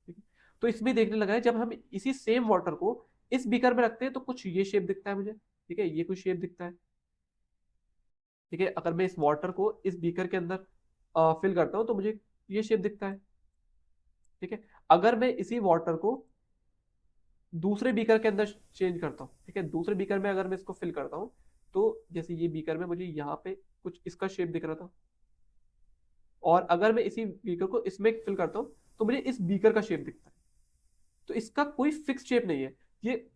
ठीक है। तो इसमें देखने लगा है, जब हम इसी सेम वाटर को इस बीकर में रखते हैं तो कुछ ये शेप दिखता है मुझे, ठीक है, ये कुछ शेप दिखता है, ठीक है। अगर मैं इस वाटर को इस बीकर के अंदर फिल करता हूँ तो मुझे ये शेप दिखता है, ठीक है। अगर मैं इसी वाटर को दूसरे बीकर के अंदर चेंज करता हूँ, ठीक है, दूसरे बीकर में अगर मैं इसको फिल करता हूँ, तो जैसे ये बीकर में मुझे यहाँ पे कुछ इसका शेप दिख रहा था, और अगर मैं इसी बीकर को इसमें फिल करता हूँ तो मुझे इस बीकर का शेप दिखता है। तो इसका कोई फिक्स शेप नहीं है, ये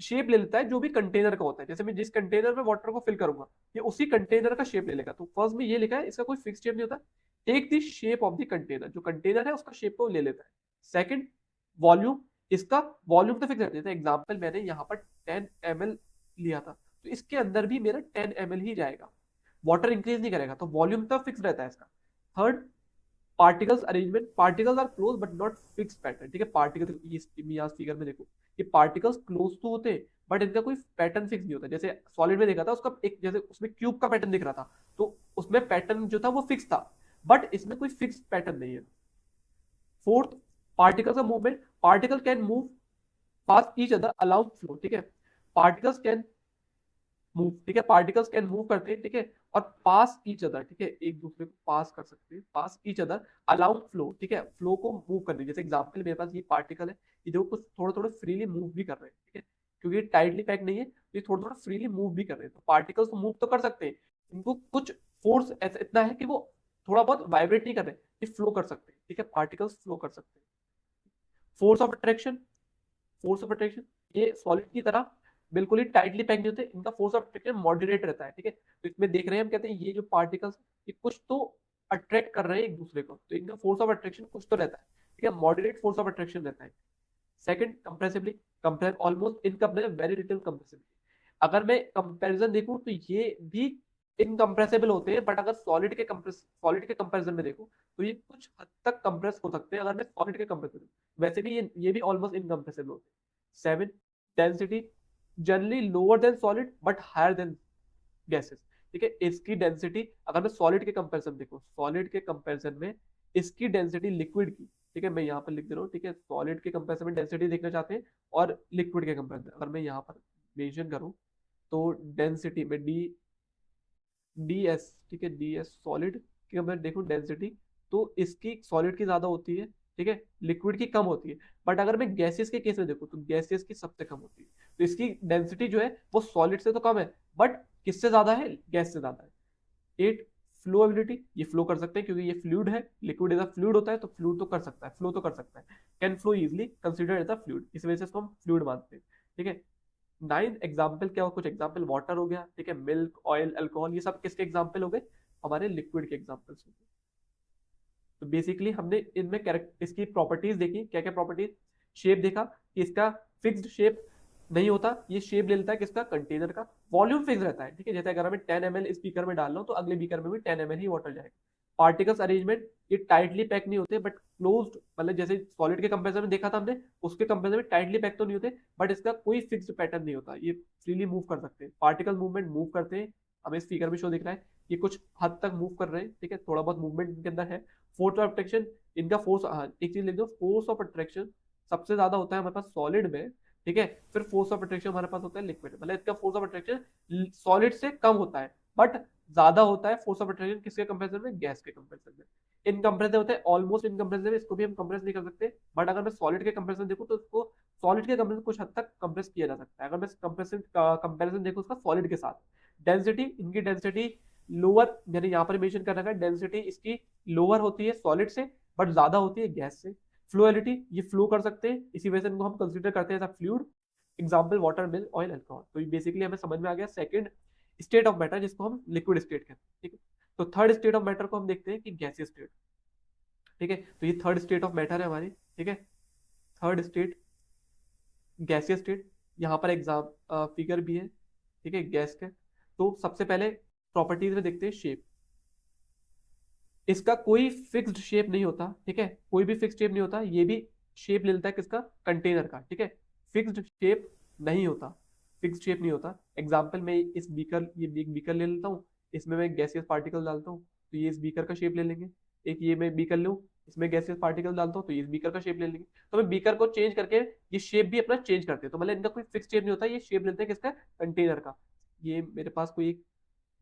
शेप ले लेता है जो भी कंटेनर का होता है, जैसे मैं जिस कंटेनर में वाटर को फिल करूंगा ये उसी कंटेनर का शेप ले लेगा। तो फर्स्ट में ये लिखा है इसका कोई फिक्स शेप नहीं होता, take the shape of the container, जो कंटेनर है उसका शेप को ले लेता है। सेकंड, वॉल्यूम, इसका वॉल्यूम तो फिक्स रहता है, जैसे एग्जांपल मैंने यहाँ पर 10 ml लिया था, तो इसके अंदर भी मेरा 10 ml ही जाएगा, वाटर इंक्रीज नहीं करेगा, तो वॉल्यूम तो फिक्स रहता है इसका। Third, particles arrangement, particles are close but not fix pattern, ठीक है, पार्टिकल यहाँ फिगर में देखो, ये पार्टिकल्स क्लोज तो होते हैं बट इनका कोई पैटर्न फिक्स नहीं होता। जैसे सॉलिड में देखा था उसका एक, जैसे उसमें क्यूब का पैटर्न दिख रहा था, तो उसमें पैटर्न जो था वो फिक्स था, बट इसमें कोई फिक्स पैटर्न नहीं है। फोर्थ, पार्टिकल्स का movement, particle can move pass each other allow flow, ठीक है, पार्टिकल्स कैन मूव, ठीक है, पार्टिकल्स कैन मूव करते हैं, ठीक है, और पास ईच अदर, ठीक है, एक दूसरे को पास कर सकते हैं, पास ईच अदर अलाउ फ्लो, ठीक है, फ्लो को मूव करने, जैसे एग्जांपल मेरे पास ये पार्टिकल है, ये देखो कुछ थोड़ा थोड़ा फ्रीली मूव भी कर रहे हैं, ठीक है, क्योंकि टाइटली पैक नहीं है तो ये थोड़ा थोड़ा फ्रीली मूव भी कर रहे हैं। तो पार्टिकल्स तो मूव तो कर सकते हैं, इनको कुछ फोर्स ऐसा इतना है कि वो थोड़ा बहुत वाइब्रेट नहीं कर रहे, ये फ्लो कर सकते हैं, ठीक है, पार्टिकल्स फ्लो कर सकते हैं। Force of attraction, force of attraction, ये सॉलिड की तरह बिल्कुल ही टाइटली पैक नहीं होते, इनका फोर्स ऑफ अट्रैक्शन मॉडरेट रहता है, ठीक है। तो इसमें देख रहे हैं हम, कहते हैं ये जो पार्टिकल्स ये कुछ तो अट्रैक्ट कर रहे हैं एक दूसरे को, तो इनका फोर्स ऑफ अट्रैक्शन कुछ तो रहता है, ठीक है, मॉडरेट फोर्स ऑफ अट्रैक्शन रहता है। Second, compressibly, compress almost incompressible, very little compressibility, अगर मैं कंपैरिजन देखूं तो ये भी इनकम्प्रेसिबल होते हैं, बट अगर सॉलिड के कंपैरिजन में देखूं तो ये कुछ हद तक कंप्रेस हो सकते हैं, अगर मैं सॉलिड के कंपैरिजन, वैसे भी ये भी ऑलमोस्ट इनकम्प्रेसिबल होते हैं। Seven, density, generally lower than solid but higher than gases, ठीक है, इसकी डेंसिटी अगर मैं सॉलिड के कंपैरिजन देखूं, सॉलिड के कंपैरिजन में इसकी डेंसिटी लिक्विड की ठीक है, मैं यहाँ पर लिख दे रहा हूँ, ठीक है, सॉलिड के कंपेरिजन में डेंसिटी देखना चाहते हैं और लिक्विड के कंपेरिजन, अगर मैं यहाँ पर मेंशन करूँ तो डेंसिटी में डी एस, ठीक है, डी एस सॉलिड की अगर मैं देखूँ डेंसिटी, तो इसकी सॉलिड की ज्यादा होती है, ठीक है, लिक्विड की कम होती है। बट अगर मैं गैसेस के केस में देखूँ तो गैसेस की सबसे कम होती है, तो इसकी डेंसिटी जो है वो सॉलिड से तो कम है, बट किससे ज्यादा है, गैस से ज्यादा है। 8, फ्लोएबिलिटी, ये फ्लो कर सकते हैं क्योंकि ये फ्लूइड है, लिक्विड एज अ फ्लूइड होता है तो फ्लूइड तो कर सकता है, फ्लो तो कर सकता है, can flow easily consider as a fluid, इस वजह से इसको हम फ्लूइड मानते हैं, ठीक है। 9 एग्जाम्पल क्या हो, कुछ एग्जाम्पल वाटर हो गया, ठीक है, मिल्क, ऑयल, अल्कोहल, ये सब किसके एग्जाम्पल हो गए, हमारे लिक्विड के एग्जाम्पल्स हो गए। तो बेसिकली हमने इनमें इसकी प्रॉपर्टीज देखी, क्या क्या प्रॉपर्टीज, शेप देखा कि इसका फिक्स्ड शेप नहीं होता, ये शेप ले लेता है किसका, कंटेनर का, वॉल्यूम फिक्स रहता है, ठीक है, जैसे अगर हमें 10 ml इस बीकर में डाल लो तो अगले बीकर में भी 10 ml ही वाटर जाएगा। पार्टिकल्स अरेंजमेंट, ये टाइटली पैक नहीं होते बट क्लोज्ड, मतलब जैसे सॉलिड के कंपेरिजन में देखा था हमने, उसके कंपेरिजन में टाइटली पैक तो नहीं होते, बट इसका कोई फिक्स्ड पैटर्न नहीं होता, ये फ्रीली मूव कर सकते हैं, पार्टिकल मूवमेंट मूव करते हैं, हमें इस फिगर में शो दिख रहा है, ये कुछ हद तक मूव कर रहे हैं, ठीक है, थोड़ा बहुत मूवमेंट इनके अंदर है। फोर्स ऑफ अट्रैक्शन, इनका फोर्स, हाँ एक चीज लिख दो, फोर्स ऑफ अट्रैक्शन सबसे ज्यादा होता है हमारे पास सॉलिड में, ठीक है, फिर फोर्स ऑफ अट्रैक्शन हमारे पास होता है लिक्विड, मतलब इसका फोर्स ऑफ अट्रैक्शन सॉलिड से कम होता है, बट ज्यादा होता है फोर्स ऑफ अट्रैक्शन किसके कंपैरिजन में, गैस के कंपैरिजन में। इनकम्प्रेसिव होता है, ऑलमोस्ट इनकम्प्रेसिव, इसको भी हम कंप्रेस नहीं कर सकते, बट अगर मैं सॉलिड के कंपैरिजन देखूं तो इसको सॉलिड के कंपैरिजन कुछ हद तक कंप्रेस किया जा सकता है, अगर मैं कंपैरिजन देखूं उसका सॉलिड के साथ। डेंसिटी, इनकी डेंसिटी लोअर, यानी यहाँ पर मेंशन कर रखा है, डेंसिटी इसकी लोअर होती है सॉलिड से, बट ज्यादा होती है गैस से। फ्लोएलिटी, ये फ्लो कर सकते हैं, इसी वजह से इनको हम कंसिडर करते हैं as fluid, example water, milk, oil, alcohol. तो ये बेसिकली हमें समझ में आ गया सेकंड स्टेट ऑफ मैटर, जिसको हम लिक्विड स्टेट कहते हैं, ठीक है। तो थर्ड स्टेट ऑफ मैटर को हम देखते हैं कि गैसियस स्टेट, ठीक है, तो ये थर्ड स्टेट ऑफ मैटर है हमारी, ठीक है, थर्ड स्टेट गैसियस स्टेट। यहाँ पर एग्जाम फिगर भी है, ठीक है, गैस का। तो सबसे पहले प्रॉपर्टीज में देखते हैं शेप, इसका कोई फिक्स्ड शेप नहीं होता, ठीक है, कोई भी फिक्स्ड शेप नहीं होता, ये भी शेप ले लेता है किसका, कंटेनर का, ठीक है, फिक्स्ड शेप नहीं होता, फिक्स्ड शेप नहीं होता। एग्जांपल में इस बीकर, ये बीकर ले लेता हूँ, इसमें मैं गैसियस पार्टिकल डालता हूँ तो ये इस बीकर का शेप ले लेंगे, एक ये मैं बीकर लूँ, इसमें गैसियस पार्टिकल डालता हूँ तो ये इस बीकर का शेप ले लेंगे। तो मैं बीकर को चेंज करके ये शेप भी अपना चेंज करते हैं, तो मतलब इनका कोई फिक्स शेप नहीं होता, ये शेप लेते हैं किसका, कंटेनर का। ये मेरे पास कोई एक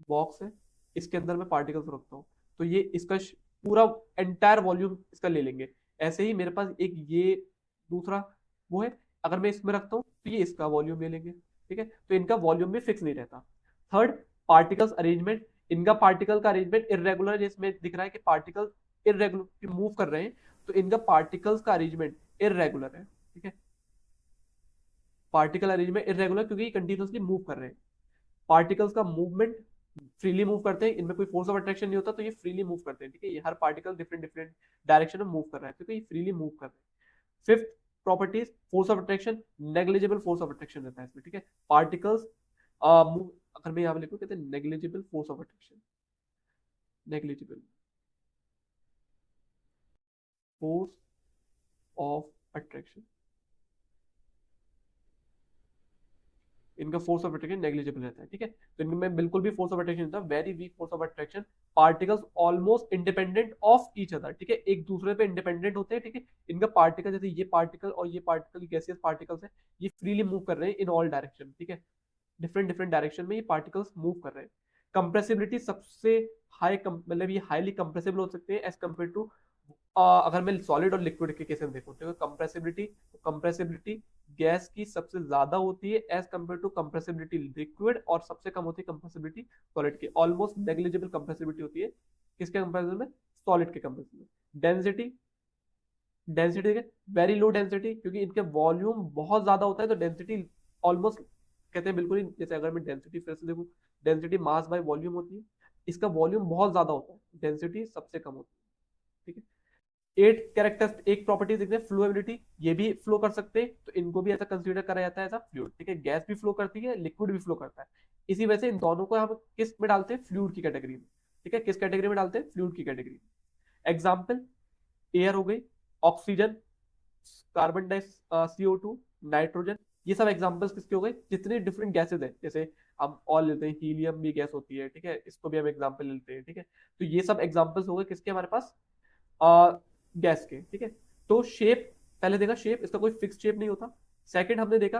बॉक्स है, इसके अंदर मैं पार्टिकल्स रखता हूँ, तो ये इसका पूरा एंटायर वॉल्यूम इसका ले लेंगे। ऐसे ही मेरे पास एक ये दूसरा वो है, अगर मैं इसमें रखता हूँ तो ये इसका वॉल्यूम ले लेंगे, ठीक है, तो इनका वॉल्यूम भी फिक्स नहीं रहता। थर्ड, पार्टिकल्स अरेंजमेंट, इनका पार्टिकल का अरेंजमेंट इरेगुलर, जिसमें दिख रहा है कि पार्टिकल इरेगुलर मूव कर रहे हैं, तो इनका पार्टिकल्स का अरेंजमेंट इरेगुलर है, ठीक है, पार्टिकल अरेंजमेंट इरेगुलर क्योंकि कंटिन्यूसली मूव कर रहे हैं। पार्टिकल्स का मूवमेंट फ्रीली मूव करते हैं, इनमें कोई फोर्स ऑफ अट्रैक्शन नहीं होता, तो ये फ्रीली मूव करते हैं, ठीक है, ये हर पार्टिकल डिफरेंट डिफरेंट डायरेक्शन में मूव कर रहा है क्योंकि ये फ्रीली मूव कर रहे हैं। Fifth properties, force of attraction, negligible force of attraction रहता है इसमें, ठीक है, पार्टिकल्स मूव, अगर मैं यहाँ पे लिखूं कहते हैं negligible force of attraction, negligible force of attraction, इनका फोर्स ऑफ अट्रैक्शन नेग्लिजिबल रहता है, ठीक है, तो इनमें बिल्कुल भी फोर्स ऑफ अट्रैक्शन नहीं होता, very weak force of attraction. Particles almost independent of each other, ठीक है, एक दूसरे पे इंडिपेंडेंट होते हैं, ठीक है, इनका पार्टिकल, जैसे ये पार्टिकल और ये पार्टिकल गैसियस पार्टिकल्स है, ये फ्रीली मूव कर रहे हैं इन ऑल डायरेक्शन, ठीक है, डिफरेंट डिफरेंट डायरेक्शन में ये पार्टिकल्स मूव कर रहे हैं। कंप्रेसिबिलिटी सबसे हाई, मतलब ये हाईली कंप्रेसिबल हो सकते हैं एज कम्पेयर टू, अगर मैं सॉलिड और लिक्विड के केस में देखूं तो कंप्रेसिबिलिटी गैस की सबसे ज्यादा होती है as compare to compressibility liquid, और सबसे कम होती है कंप्रेसिबिलिटी सॉलिड की, ऑलमोस्ट नेग्लिजिबल कंप्रेसिबिलिटी होती है किसके कंपेरिजन में, सॉलिड के कंपेरिजन में। Density, density very low density, क्योंकि इनके वॉल्यूम बहुत ज्यादा होता है, तो डेंसिटी ऑलमोस्ट कहते हैं बिल्कुल ही, जैसे अगर मैं डेंसिटी फिर से देखूं, डेंसिटी मास बाय वॉल्यूम होती है, इसका वॉल्यूम बहुत ज्यादा होता है, डेंसिटी सबसे कम होती है, ठीक है। एट कैरेक्टर, एक प्रॉपर्टी देखते हैं फ्लूएबिलिटी, ये भी फ्लो कर सकते हैं, तो इनको भी ऐसा कंसीडर करा जाता है, ऐसा फ्लूइड, ठीक है, गैस भी फ्लो करती है, लिक्विड भी फ्लो करता है, इसी वजह से इन दोनों को हम किस में डालते हैं, फ्लूइड की कैटेगरी में, ठीक है, किस कैटेगरी में डालते हैं, फ्लूइड की कैटेगरी में। एग्जाम्पल, एयर हो गई, oxygen, carbon die CO2, nitrogen, ये सब एग्जांपल्स किसके हो गए, जितने डिफरेंट गैसेज है, जैसे हम और लेते हैं हीलियम भी गैस होती है, ठीक है, इसको भी हम एग्जांपल लेते हैं, ठीक है, तो ये सब एग्जांपल्स हो गए किसके हमारे पास, गैस के, ठीक है। तो शेप पहले देखा, शेप इसका कोई फिक्स शेप नहीं होता। सेकंड हमने देखा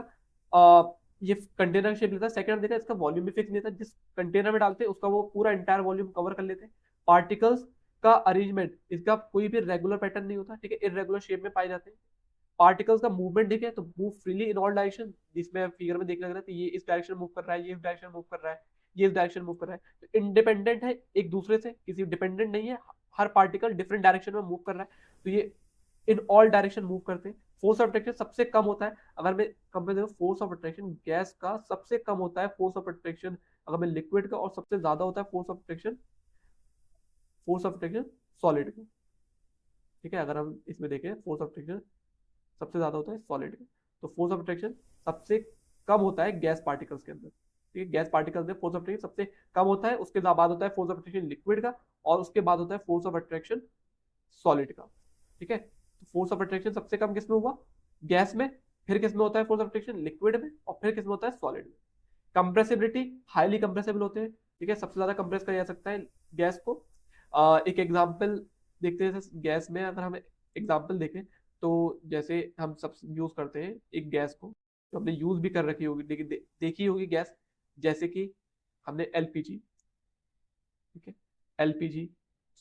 ये कंटेनर शेप लेता है। सेकंड हमने देखा इसका वॉल्यूम भी फिक्स नहीं था, जिस कंटेनर में डालते हैं उसका वो पूरा इंटायर वॉल्यूम कवर कर लेते हैं। पार्टिकल्स का अरेंजमेंट इसका कोई भी रेगुलर पैटर्न नहीं होता, ठीक है, इरेगुलर शेप में पाए जाते हैं। पार्टिकल्स का मूवमेंट देखें तो move freely in all direction, जिसमें फिगर में देखने लग रहा है तो ये इस डायरेक्शन मूव कर रहा है, ये इस डायरेक्शन मूव कर रहा है, ये इस डायरेक्शन मूव कर रहा है, तो इंडिपेंडेंट है एक दूसरे से, किसी डिपेंडेंट नहीं है। हर पार्टिकल डिफरेंट डायरेक्शन में मूव कर रहा है, तो ये इन ऑल डायरेक्शन मूव करते हैं। फोर्स ऑफ अट्रैक्शन सबसे कम होता है, अगर मैं कंपेयर करूं फोर्स ऑफ अट्रैक्शन गैस का सबसे कम होता है फोर्स ऑफ अट्रैक्शन अगर मैं लिक्विड का, और सबसे ज्यादा होता है फोर्स ऑफ अट्रैक्शन सॉलिड का। ठीक है, अगर हम इसमें देखें फोर्स ऑफ अट्रैक्शन सबसे ज्यादा होता है सॉलिड का, तो फोर्स ऑफ अट्रैक्शन सबसे कम होता है गैस पार्टिकल्स के अंदर। ठीक है, गैस पार्टिकल्स में फोर्स ऑफ अट्रैक्शन सबसे कम होता है, उसके बाद होता है फोर्स ऑफ अट्रैक्शन लिक्विड का, और उसके बाद होता है फोर्स ऑफ अट्रैक्शन सॉलिड का। ठीक है, तो फोर्स ऑफ अट्रैक्शन सबसे कम किसमें हुआ, गैस में, फिर किसमें होता है फोर्स ऑफ अट्रैक्शन लिक्विड में, और फिर किसमें होता है सॉलिड में। कंप्रेसिबिलिटी हाईली कंप्रेसिबल होते हैं, ठीक है, सबसे ज्यादा कंप्रेस किया जा सकता है गैस को। एक एग्जांपल देखते हैं गैस में, अगर हम एग्जांपल देखें तो जैसे हम सब यूज करते हैं एक गैस को, तो हमने यूज भी कर रखी होगी, लेकिन देखी होगी गैस, जैसे कि हमने एलपीजी, ठीक है, एलपीजी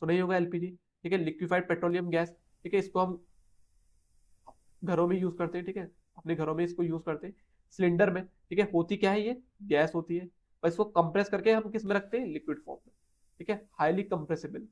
सुना ही होगा, एलपीजी, ठीक है, लिक्विफाइड पेट्रोलियम गैस। ठीक है, इसको हम घरों में यूज करते हैं, ठीक है, अपने घरों में इसको यूज करते हैं सिलेंडर में। ठीक है, होती क्या है, ये गैस होती है, और इसको कंप्रेस करके हम किस में रखते हैं, लिक्विड फॉर्म में। ठीक है, हाईली कंप्रेसिबल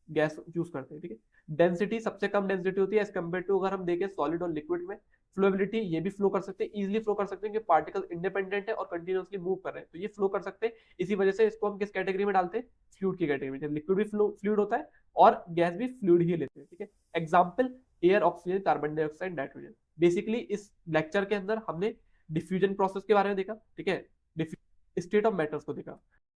गैस यूज करते हैं। ठीक है, डेंसिटी सबसे कम डेंसिटी होती है एज कम्पेयर टू, अगर हम देखें सॉलिड और लिक्विड में। फ्लोएबिलिटी ये भी फ्लो कर सकते हैं, इजीली फ्लो कर सकते हैं, कि पार्टिकल इंडिपेंडेंट है और कंटिन्यूअसली मूव कर रहे हैं, तो ये फ्लो कर सकते हैं। इसी वजह से इसको हम किस कैटेगरी में डालते हैं, फ्लूइड की कैटेगरी में। लिक्विड भी फ्लूइड होता है और गैस भी फ्लूइड ही लेते हैं। ठीक है, example air, oxygen, carbon dioxide, nitrogen. Basically इस लेक्चर के अंदर हमने डिफ्यूजन प्रोसेस के बारे में देखा, ठीक है, स्टेट ऑफ मैटर्स को देखा,